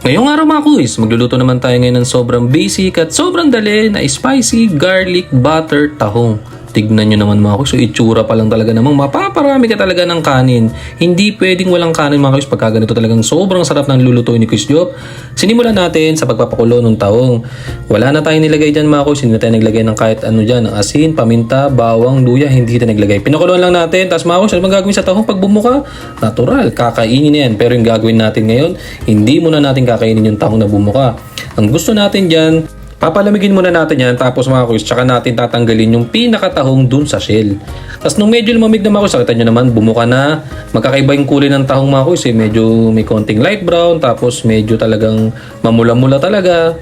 Ngayong araw mga kuys, magluluto naman tayo ngayon ng sobrang basic at sobrang dali na spicy garlic butter tahong. Tignan nyo naman mga kuys, so itsura pa lang talaga namang mapaparami ka talaga ng kanin. Hindi pwedeng walang kanin mga kuys pagka ganito talagang sobrang sarap ng lulutuin ni Kuis Job. Sinimulan natin sa pagpapakulo ng tahong. Wala na tayong nilagay dyan mga kuys, hindi na tayo naglagay ng kahit ano dyan, ng asin, paminta, bawang, luya, hindi tayo naglagay. Pinakuluan lang natin, tapos mga kuys, ano bang gagawin sa tahong pag bumuka? Natural, kakainin na yan. Pero yung gagawin natin ngayon, hindi muna natin kakainin yung tahong na bumuka. Ang gusto natin dyan, papalamigin muna natin yan, tapos mga kuys, tsaka natin tatanggalin yung pinakatahong dun sa shell. Tapos nung medyo lumamig na mga kuys, nakita nyo naman, bumuka na. Magkakaiba yung kulay ng tahong mga kuys, medyo may konting light brown, tapos medyo talagang mamula-mula talaga.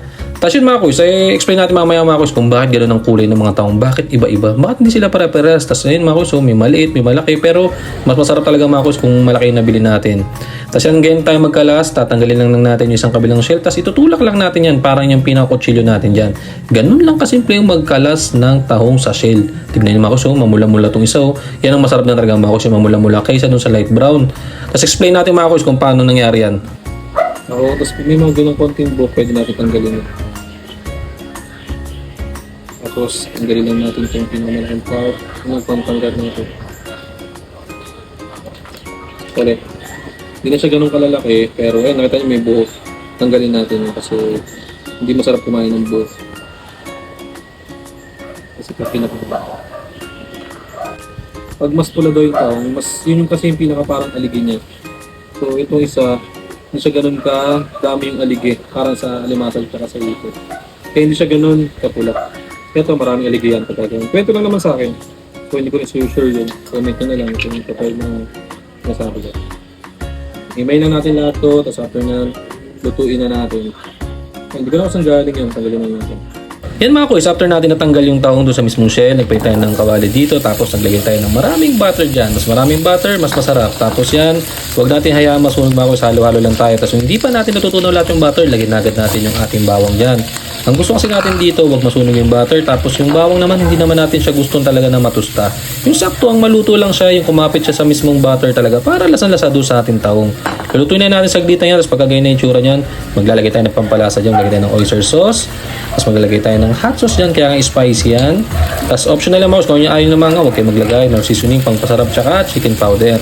Tapos yun mga kuys, explain natin mamaya mga kuys kung bakit gano'n ang kulay ng mga tahong, bakit iba-iba, bakit hindi sila pare-parehas. Tapos ayun mga kuys, so may maliit, may malaki, pero mas masarap talaga mga kuys kung malaki yung nabili natin. Tapos yan, ganyan tayo magkalas, tatanggalin lang natin yung isang kabilang shell, tapos itutulak lang natin yan, parang yung pinakutsilyo natin dyan. Ganun lang kasimple yung magkalas ng tahong sa shell. Tignan nyo mga kuys, mamula-mula itong isa. Yan ang masarap na talaga mga kuys, yung mamula-mula kaysa dun sa light brown. Tapos explain natin mga kuys kung paano nangyari yan. Ako, tapos may mga ganang konting buhok, pwede natin tanggalin. Tapos, tanggalin lang natin itong pinamalaking part. Anong pantanggal natin? Sorry. Hindi na siya ganun kalalaki, pero ayun, nakita niyo may buhok. Tanggalin natin yun kasi hindi masarap kumain ng buhok. Kasi pag pinapagba. Pag mas pula daw yung taong, yun yung kasi yung pinaka parang aligi niya. So, itong isa, hindi siya ganun ka dami yung aligi, parang sa alimasag at sa ito. Kaya hindi siya ganun kapula. Ito, maraming aligayan pa talaga. Kwento lang naman sa akin. So, hindi ko rin sure yun. Comment nyo na lang kung kapag na nasabi ko. Himay na natin lahat to, tapos after na, lutuin na natin. Hindi ko na kasang galing yun, tanggalin na natin. Yan mga kuys, after natin natanggal yung tahong doon sa mismong shell, nagpalit tayo ng kawali dito, tapos naglagay tayo ng maraming butter dyan. Mas maraming butter, mas masarap. Tapos yan, huwag natin hayaan masunog mga kuys, halo-halo lang tayo. Tapos hindi pa natin natutunaw lahat yung butter, lagyan agad natin yung ating bawang dyan. Ang gusto kasi natin dito, huwag masunog yung butter. Tapos yung bawang naman, hindi naman natin siya gustong talaga na matusta. Yung sakto, ang maluto lang siya, yung kumapit siya sa mismong butter talaga, para lasang-lasa doon sa ating tahong. Lutuin na natin saglitan yan, tapos pagkagayon na yung tsura niyan, maglalagay tayo ng pampalasa dyan, maglalagay tayo ng oyster sauce, tapos maglalagay tayo ng hot sauce dyan, kaya nga spicy yan. Tapos optional lang mouse, kung yung ayaw naman nga, huwag kayo maglagay ng seasoning, pangpasarap, tsaka chicken powder.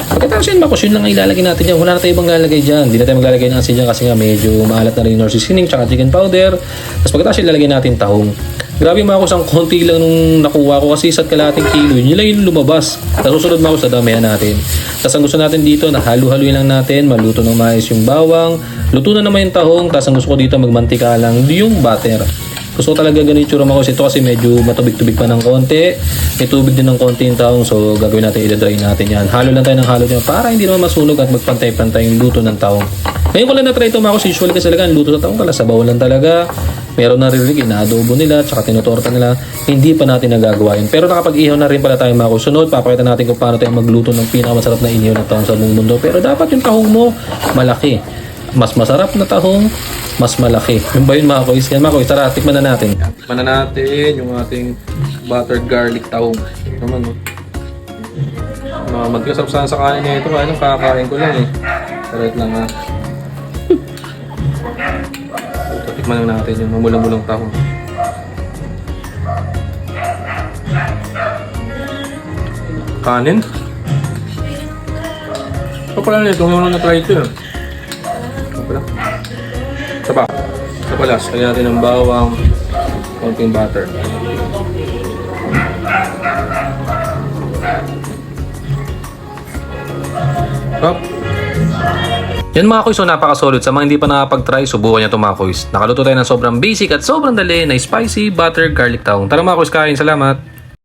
Pagkatapos yun, bakos yun lang ang ilalagay natin dyan, wala na tayo ibang lalagay dyan. Hindi na tayo maglalagay ng asin dyan kasi nga medyo maalat na rin yung seasoning, tsaka chicken powder. Tapos pagkatapos yun, lalagay natin tahong. Grabe mga kusang konti lang nung nakuha ko kasi isa't kalating kilo, yun lang yung lumabas. Tapos susunod mga kusa, damihan natin. Tapos ang gusto natin dito, nahalu-haluin lang natin, maluto ng mais yung bawang, luto na naman yung tahong, tapos ang gusto ko dito magmantika lang yung butter. Gusto ko talaga ganun yung tsura mga kusa. Ito kasi medyo matubig-tubig pa ng konti, may tubig din ng konti yung tahong, so gagawin natin, i-dry natin yan. Halo lang tayo ng halo dyan para hindi naman masunog at magpantay-pantay yung luto ng tahong. Ngayon ko lang na-try ito mga kusa, usually kasi talaga ang luto sa tahong kalasabaw lang talaga. Meron na rin ina-adobo nila, tsaka tinutorta nila, hindi pa natin nagagawa yun. Pero nakapag-ihaw na rin pala tayo mga kusunod, papakita natin kung paano tayo magluto ng pinakamasarap na inihaw na tahong sa buong mundo. Pero dapat yung tahong mo, malaki. Mas masarap na tahong, mas malaki. Yung ba yun mga kuys? Yan mga kuys, tara, tikman na natin. Tikman na natin yung ating buttered garlic tahong. Naman, no? Magkasap sana sa kanin na ito, kaya kakain ko lang eh. Sarat lang ha. Tikman na natin yung mamula-mulang tahong. Kanin? Ito pala nito, yung na-try ito yun. Ito pala. Saba. Ito pala, lagyan natin ng bawang, konting butter. Up. Yan mga kuys, so napaka-solid. Sa mga hindi pa nakapag-try, subukan nyo ito mga kuys. Nakaluto tayo ng sobrang basic at sobrang dali na spicy butter garlic tahong. Tara mga kuys, kain. Salamat!